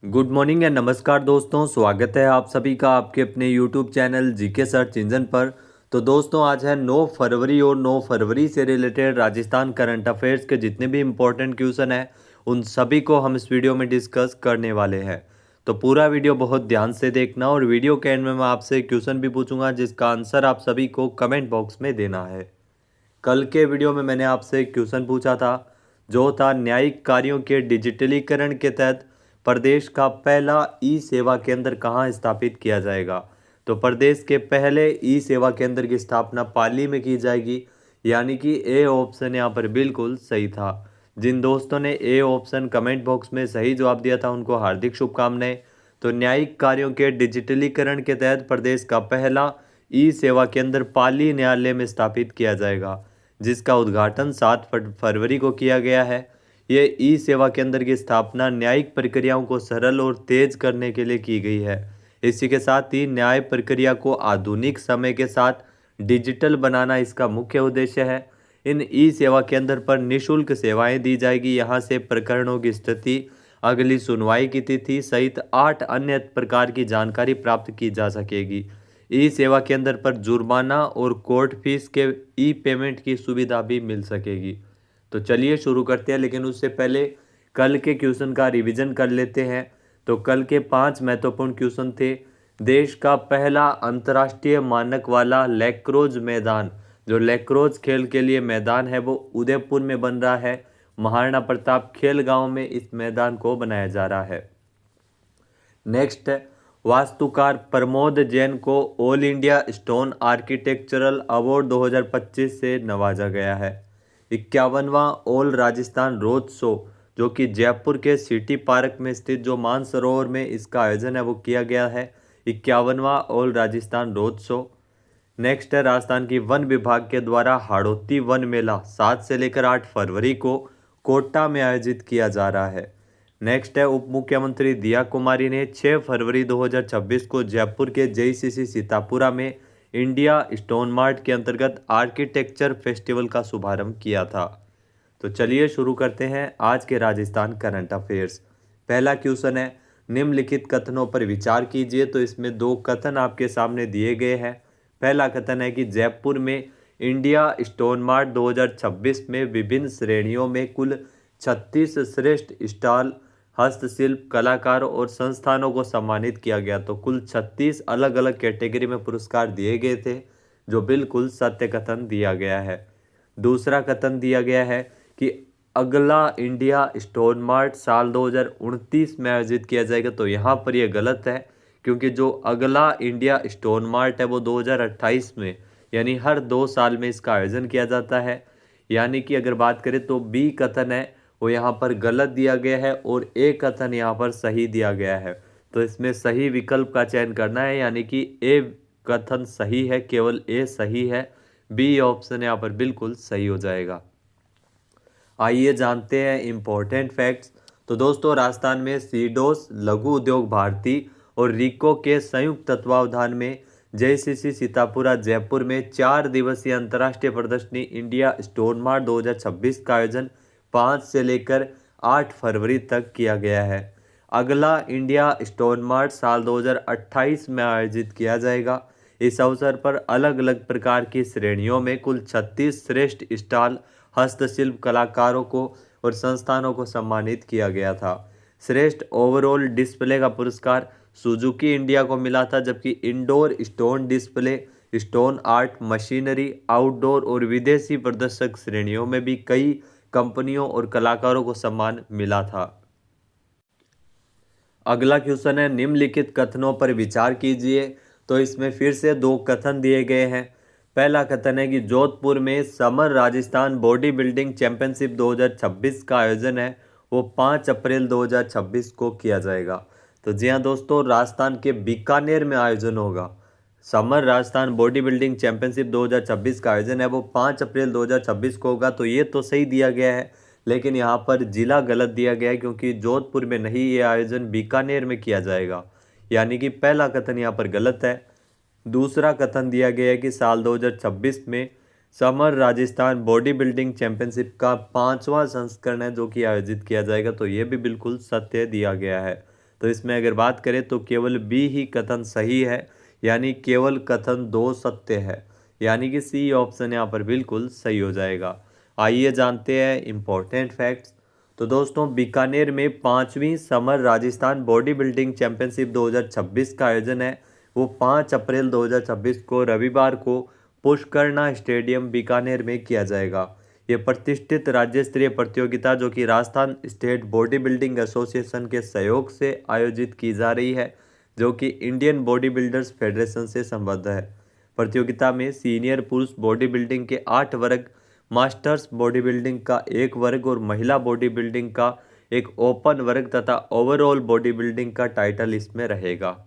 Good morning and नमस्कार दोस्तों, स्वागत है आप सभी का आपके अपने YouTube channel GK search engine पर। तो दोस्तों आज है 9 फरवरी और 9 फरवरी से रिलेटेड राजस्थान करंट अफेयर्स के जितने भी इम्पोर्टेंट क्वेश्चन हैं उन सभी को हम इस वीडियो में डिस्कस करने वाले हैं। तो पूरा वीडियो बहुत ध्यान से देखना और वीडियो के एंड में मैं आपसे क्वेश्चन भी पूछूंगा जिसका आंसर आप सभी को कमेंट बॉक्स में देना है। कल के वीडियो में मैंने आपसे क्वेश्चन पूछा था जो था न्यायिक कार्यों के डिजिटलीकरण के तहत प्रदेश का पहला ई सेवा केंद्र कहाँ स्थापित किया जाएगा। तो प्रदेश के पहले ई सेवा केंद्र की स्थापना पाली में की जाएगी, यानी कि ए ऑप्शन यहाँ पर बिल्कुल सही था। जिन दोस्तों ने ए ऑप्शन कमेंट बॉक्स में सही जवाब दिया था उनको हार्दिक शुभकामनाएं। तो न्यायिक कार्यों के डिजिटलीकरण के तहत प्रदेश का पहला ई सेवा केंद्र पाली न्यायालय में स्थापित किया जाएगा, जिसका उद्घाटन 7 फरवरी को किया गया है। ये ई सेवा केंद्र की स्थापना न्यायिक प्रक्रियाओं को सरल और तेज करने के लिए की गई है। इसी के साथ ही न्याय प्रक्रिया को आधुनिक समय के साथ डिजिटल बनाना इसका मुख्य उद्देश्य है। इन ई सेवा केंद्र पर निशुल्क सेवाएं दी जाएगी। यहाँ से प्रकरणों की स्थिति, अगली सुनवाई की तिथि सहित 8 अन्य प्रकार की जानकारी प्राप्त की जा सकेगी। ई सेवा केंद्र पर जुर्माना और कोर्ट फीस के ई पेमेंट की सुविधा भी मिल सकेगी। तो चलिए शुरू करते हैं, लेकिन उससे पहले कल के क्वेश्चन का रिवीजन कर लेते हैं। तो कल के 5 महत्वपूर्ण क्वेश्चन थे। देश का पहला अंतर्राष्ट्रीय मानक वाला लैक्रोज मैदान, जो लैक्रोज खेल के लिए मैदान है वो उदयपुर में बन रहा है। महाराणा प्रताप खेल गांव में इस मैदान को बनाया जा रहा है। नेक्स्ट है, वास्तुकार प्रमोद जैन को all India stone architectural award 2025 से नवाजा गया है। 51वां ऑल राजस्थान रोड शो, जो कि जयपुर के सिटी पार्क में स्थित जो मानसरोवर में इसका आयोजन है वो किया गया है। 51वां all Rajasthan road show. Next है, राजस्थान की वन विभाग के द्वारा हाड़ौती वन मेला 7 से लेकर 8 फरवरी को कोटा में आयोजित किया जा रहा है। नेक्स्ट है, उप मुख्यमंत्री दिया कुमारी ने 6 फरवरी 2026 को जयपुर के जेईसीसी सीतापुरा में इंडिया स्टोन मार्ट के अंतर्गत आर्किटेक्चर फेस्टिवल का शुभारंभ किया था। तो चलिए शुरू करते हैं आज के राजस्थान करंट अफेयर्स। पहला क्वेश्चन है, निम्नलिखित कथनों पर विचार कीजिए। तो इसमें 2 कथन आपके सामने दिए गए हैं। पहला कथन है कि जयपुर में इंडिया स्टोन मार्ट 2026 में विभिन्न श्रेणियों में कुल 36 श्रेष्ठ स्टॉल, हस्तशिल्प कलाकारों और संस्थानों को सम्मानित किया गया। तो कुल 36 अलग अलग कैटेगरी में पुरस्कार दिए गए थे, जो बिल्कुल सत्य कथन दिया गया है। दूसरा कथन दिया गया है कि अगला इंडिया स्टोन मार्ट साल 2029 में आयोजित किया जाएगा। तो यहाँ पर यह गलत है, क्योंकि जो अगला इंडिया स्टोन मार्ट है वो 2028 में, यानी हर 2 साल में इसका आयोजन किया जाता है। यानी कि अगर बात करें तो बी कथन है वो यहाँ पर गलत दिया गया है और ए कथन यहाँ पर सही दिया गया है। तो इसमें सही विकल्प का चयन करना है, यानी कि ए कथन सही है, केवल ए सही है। बी ऑप्शन यहाँ पर बिल्कुल सही हो जाएगा। आइए जानते हैं इम्पोर्टेंट फैक्ट्स। तो दोस्तों, राजस्थान में सीडोस लघु उद्योग भारती और रिको के संयुक्त तत्वावधान में जेसीसी सीतापुरा जयपुर में 4 दिवसीय अंतर्राष्ट्रीय प्रदर्शनी इंडिया स्टोन मार्ट 2026 का आयोजन 5 से लेकर 8 फरवरी तक किया गया है। अगला इंडिया स्टोन मार्ट साल 2028 में आयोजित किया जाएगा। इस अवसर पर अलग अलग प्रकार की श्रेणियों में कुल 36 श्रेष्ठ स्टॉल, हस्तशिल्प कलाकारों को और संस्थानों को सम्मानित किया गया था। श्रेष्ठ ओवरऑल डिस्प्ले का पुरस्कार सुजुकी इंडिया को मिला था, जबकि indoor stone display, stone art, machinery, outdoor और विदेशी प्रदर्शक श्रेणियों में भी कई कंपनियों और कलाकारों को सम्मान मिला था। अगला क्वेश्चन है, निम्नलिखित कथनों पर विचार कीजिए। तो इसमें फिर से 2 कथन दिए गए हैं। पहला कथन है कि जोधपुर में summer Rajasthan body building championship 2026 का आयोजन है वो 5 अप्रैल 2026 को किया जाएगा। तो जी हाँ दोस्तों, राजस्थान के बीकानेर में आयोजन होगा। Summer Rajasthan body building championship 2026 का आयोजन है वो 5 अप्रैल 2026 को होगा। तो ये तो सही दिया गया है, लेकिन यहाँ पर जिला गलत दिया गया है, क्योंकि जोधपुर में नहीं, ये आयोजन बीकानेर में किया जाएगा। यानी कि पहला कथन यहाँ पर गलत है। दूसरा कथन दिया गया है कि साल 2026 में summer Rajasthan body building championship का 5वां संस्करण है जो कि आयोजित किया जाएगा। तो ये भी बिल्कुल सत्य दिया गया है। तो इसमें अगर बात करें तो केवल बी ही कथन सही है, यानी केवल कथन 2 सत्य है, यानी कि सी ऑप्शन यहाँ पर बिल्कुल सही हो जाएगा। आइए जानते हैं इम्पोर्टेंट फैक्ट्स। तो दोस्तों, बीकानेर में 5वीं summer Rajasthan body building championship 2026 का आयोजन है वो 5 अप्रैल 2026 को रविवार को पुष्करना स्टेडियम बीकानेर में किया जाएगा। ये प्रतिष्ठित राज्य स्तरीय प्रतियोगिता जो कि Rajasthan state body building association के सहयोग से आयोजित की जा रही है, जो कि इंडियन बॉडी बिल्डर्स फेडरेशन से संबद्ध है। प्रतियोगिता में सीनियर पुरुष बॉडी बिल्डिंग के 8 वर्ग, मास्टर्स बॉडी बिल्डिंग का 1 वर्ग और महिला बॉडी बिल्डिंग का एक ओपन वर्ग तथा ओवरऑल बॉडी बिल्डिंग का टाइटल इसमें रहेगा।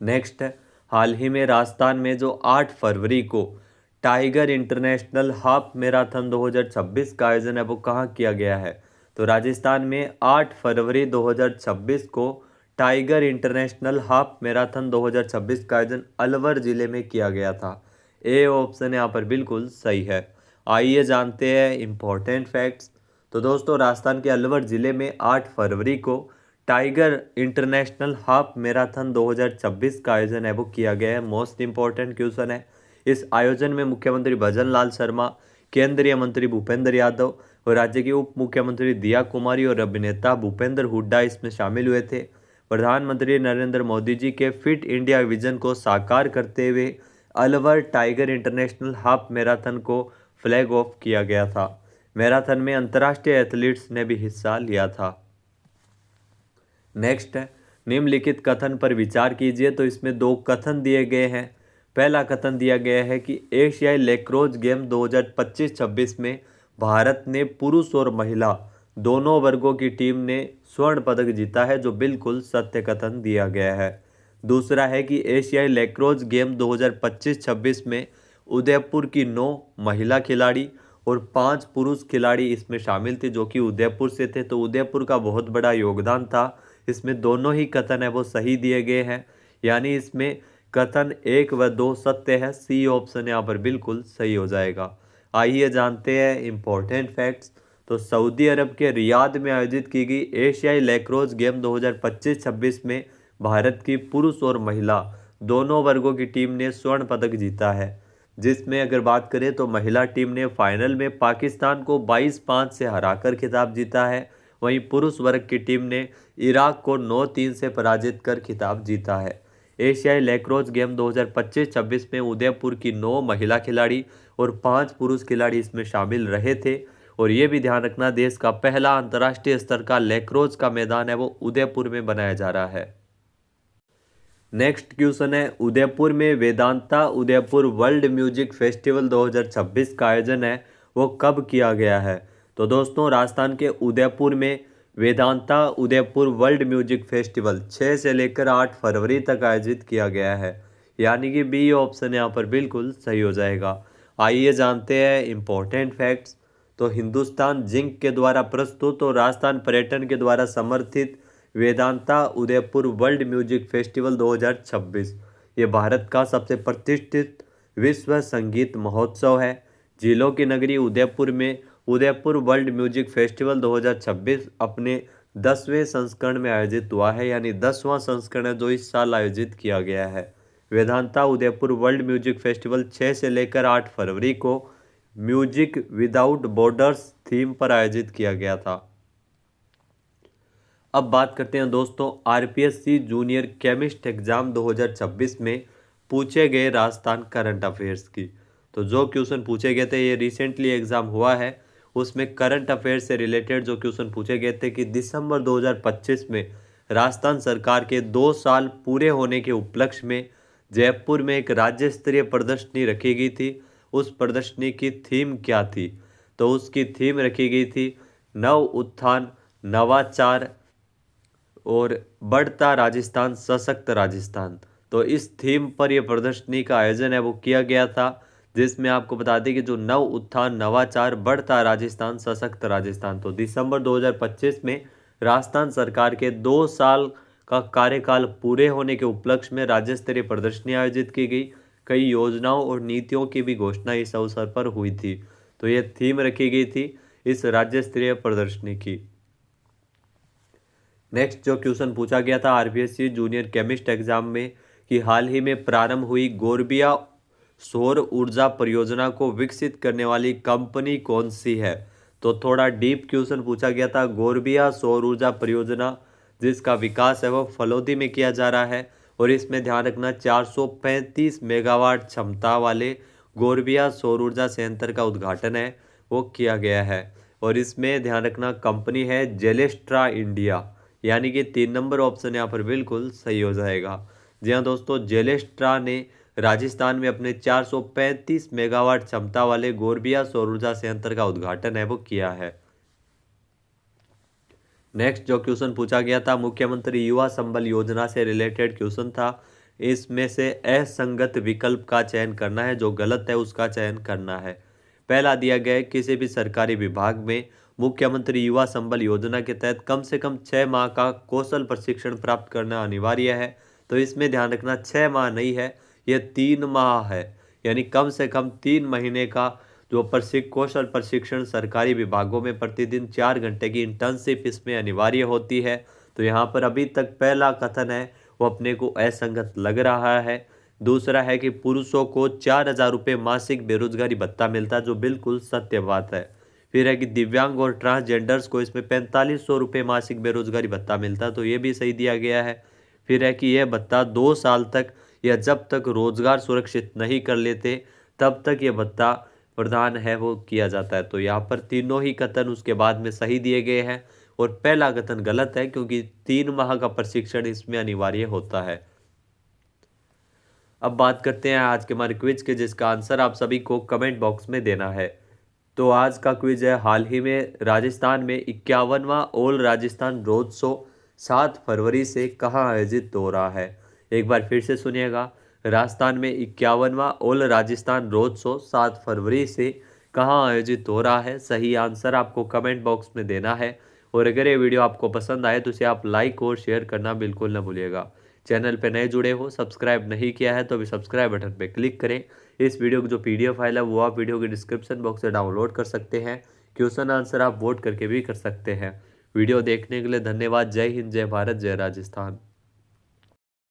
नेक्स्ट है, हाल ही में राजस्थान में जो 8 फरवरी को टाइगर इंटरनेशनल हाफ मैराथन 2026 का आयोजन है वो कहाँ किया गया है? तो राजस्थान में 8 फरवरी 2026 को टाइगर इंटरनेशनल हाफ मैराथन 2026 का आयोजन अलवर जिले में किया गया था। ए ऑप्शन यहाँ पर बिल्कुल सही है। आइए जानते हैं इम्पोर्टेंट फैक्ट्स। तो दोस्तों, राजस्थान के अलवर जिले में 8 फरवरी को टाइगर इंटरनेशनल हाफ मैराथन 2026 का आयोजन है वो किया गया है। मोस्ट इंपॉर्टेंट क्वेश्चन है। इस आयोजन में मुख्यमंत्री भजन लाल शर्मा, केंद्रीय मंत्री भूपेंद्र यादव और राज्य की उप मुख्यमंत्री दिया कुमारी और अभिनेता भूपेंद्र हुड्डा इसमें शामिल हुए थे। प्रधानमंत्री नरेंद्र मोदी जी के फिट इंडिया विजन को साकार करते हुए Alwar tiger international half marathon को फ्लैग ऑफ किया गया था। मैराथन में अंतर्राष्ट्रीय एथलीट्स ने भी हिस्सा लिया था। नेक्स्ट है, निम्नलिखित कथन पर विचार कीजिए। तो इसमें 2 कथन दिए गए हैं। पहला कथन दिया गया है कि एशियाई लैक्रोस गेम 2025-26 में भारत ने पुरुष और महिला दोनों वर्गों की टीम ने स्वर्ण पदक जीता है, जो बिल्कुल सत्य कथन दिया गया है। दूसरा है कि एशियाई लैक्रोस गेम 2025-26 में उदयपुर की 9 महिला खिलाड़ी और 5 पुरुष खिलाड़ी इसमें शामिल थे, जो कि उदयपुर से थे। तो उदयपुर का बहुत बड़ा योगदान था। इसमें दोनों ही कथन है वो सही दिए गए हैं, यानी इसमें कथन 1 व 2 सत्य है। सी ऑप्शन यहाँ पर बिल्कुल सही हो जाएगा। आइए जानते हैं इम्पोर्टेंट फैक्ट्स। तो सऊदी अरब के रियाद में आयोजित की गई एशियाई लैक्रोस गेम 2025-26 में भारत की पुरुष और महिला दोनों वर्गों की टीम ने स्वर्ण पदक जीता है, जिसमें अगर बात करें तो महिला टीम ने फाइनल में पाकिस्तान को 22-5 से हराकर खिताब जीता है। वहीं पुरुष वर्ग की टीम ने इराक को 9-3 से पराजित कर खिताब जीता है। एशियाई लैक्रोस गेम 2025-26 में उदयपुर की 9 महिला खिलाड़ी और 5 पुरुष खिलाड़ी इसमें शामिल रहे थे। और ये भी ध्यान रखना, देश का पहला अंतर्राष्ट्रीय स्तर का लैक्रोस का मैदान है वो उदयपुर में बनाया जा रहा है। नेक्स्ट क्वेश्चन है, उदयपुर में Vedanta Udaipur world music festival 2026 का आयोजन है वो कब किया गया है? तो दोस्तों, राजस्थान के उदयपुर में Vedanta Udaipur world music festival 6 से लेकर 8 फरवरी तक आयोजित किया गया है, यानी कि बी ऑप्शन यहाँ पर बिल्कुल सही हो जाएगा। आइए जानते हैं इम्पोर्टेंट फैक्ट्स। तो हिंदुस्तान जिंक के द्वारा प्रस्तुत और राजस्थान पर्यटन के द्वारा समर्थित Vedanta Udaipur world music festival 2026 ये भारत का सबसे प्रतिष्ठित विश्व संगीत महोत्सव है। झीलों की नगरी उदयपुर में उदयपुर वर्ल्ड म्यूजिक फेस्टिवल 2026 अपने 10वें संस्करण में आयोजित हुआ है, यानी 10वां संस्करण है जो इस साल आयोजित किया गया है। Vedanta Udaipur world music festival 6 से लेकर 8 फरवरी को म्यूजिक विदाउट बॉर्डर्स थीम पर आयोजित किया गया था। अब बात करते हैं दोस्तों आरपीएससी जूनियर केमिस्ट एग्जाम 2026 में पूछे गए राजस्थान करंट अफेयर्स की। तो जो क्वेश्चन पूछे गए थे, ये रिसेंटली एग्जाम हुआ है, उसमें करंट अफेयर से रिलेटेड जो क्वेश्चन पूछे गए थे कि दिसंबर 2025 में राजस्थान सरकार के 2 साल पूरे होने के उपलक्ष्य में जयपुर में एक राज्य स्तरीय प्रदर्शनी रखी गई थी। उस प्रदर्शनी की थीम क्या थी? तो उसकी थीम रखी गई थी नव उत्थान, नवाचार और बढ़ता राजस्थान, सशक्त राजस्थान। तो इस थीम पर यह प्रदर्शनी का आयोजन है वो किया गया था, जिसमें आपको बता दें कि जो नव उत्थान, नवाचार, बढ़ता राजस्थान, सशक्त राजस्थान, तो दिसंबर 2025 में राजस्थान सरकार के 2 साल का कार्यकाल पूरे होने के उपलक्ष्य में राज्य स्तरीय प्रदर्शनी आयोजित की गई। कई योजनाओं और नीतियों की भी घोषणा इस अवसर पर हुई थी। तो ये थीम रखी गई थी इस राज्य स्तरीय प्रदर्शनी की। नेक्स्ट जो क्वेश्चन पूछा गया था आरपीएससी जूनियर केमिस्ट एग्जाम में कि हाल ही में प्रारंभ हुई गोरबिया सौर ऊर्जा परियोजना को विकसित करने वाली कंपनी कौन सी है। तो थोड़ा डीप क्वेश्चन पूछा गया था। गोरबिया सौर ऊर्जा परियोजना जिसका विकास है वो फलोदी में किया जा रहा है और इसमें ध्यान रखना 435 मेगावाट क्षमता वाले गोरबिया सौर ऊर्जा संयंत्र का उद्घाटन है वो किया गया है। और इसमें ध्यान रखना कंपनी है जेलेस्ट्रा इंडिया, यानी कि 3 नंबर ऑप्शन यहाँ पर बिल्कुल सही हो जाएगा। जी हाँ दोस्तों, जेलेस्ट्रा ने राजस्थान में अपने 435 मेगावाट क्षमता वाले गोरबिया सौर ऊर्जा संयंत्र का उद्घाटन है वो किया है। नेक्स्ट जो क्वेश्चन पूछा गया था मुख्यमंत्री युवा संबल योजना से रिलेटेड क्वेश्चन था। इसमें से असंगत विकल्प का चयन करना है, जो गलत है उसका चयन करना है। पहला दिया गया है किसी भी सरकारी विभाग में मुख्यमंत्री युवा संबल योजना के तहत कम से कम 6 माह का कौशल प्रशिक्षण प्राप्त करना अनिवार्य है। तो इसमें ध्यान रखना 6 माह नहीं है, यह 3 माह है, यानी कम से कम 3 महीने का जो कौशल प्रशिक्षण सरकारी विभागों में प्रतिदिन 4 घंटे की इंटर्नशिप इसमें अनिवार्य होती है। तो यहाँ पर अभी तक पहला कथन है वो अपने को असंगत लग रहा है। दूसरा है कि पुरुषों को 4,000 रुपये मासिक बेरोजगारी भत्ता मिलता है, जो बिल्कुल सत्य बात है। फिर है कि दिव्यांग और ट्रांसजेंडर्स को इसमें 4500 रुपये मासिक बेरोजगारी भत्ता मिलता है, तो ये भी सही दिया गया है। फिर है कि यह भत्ता 2 साल तक या जब तक रोजगार सुरक्षित नहीं कर लेते तब तक यह भत्ता प्रदान है वो किया जाता है। तो यहाँ पर तीनों ही कथन उसके बाद में सही दिए गए हैं और पहला कथन गलत है क्योंकि 3 माह का प्रशिक्षण इसमें अनिवार्य होता है। अब बात करते हैं आज के हमारे क्विज के, जिसका आंसर आप सभी को कमेंट बॉक्स में देना है। तो आज का क्विज है, हाल ही में राजस्थान में 51वां ऑल राजस्थान रोड शो 7 फरवरी से कहाँ आयोजित हो रहा है। एक बार फिर से सुनिएगा, राजस्थान में 51वां ऑल राजस्थान रोड शो 7 फरवरी से कहाँ आयोजित हो रहा है। सही आंसर आपको कमेंट बॉक्स में देना है। और अगर ये वीडियो आपको पसंद आए तो इसे आप लाइक और शेयर करना बिल्कुल न भूलिएगा। चैनल पे नए जुड़े हो, सब्सक्राइब नहीं किया है तो अभी सब्सक्राइब बटन पे क्लिक करें। इस वीडियो की जो पीडीएफ फाइल है वो आप वीडियो के डिस्क्रिप्शन बॉक्स से डाउनलोड कर सकते हैं। क्वेश्चन आंसर आप वोट करके भी कर सकते हैं। वीडियो देखने के लिए धन्यवाद। जय हिंद, जय भारत, जय राजस्थान।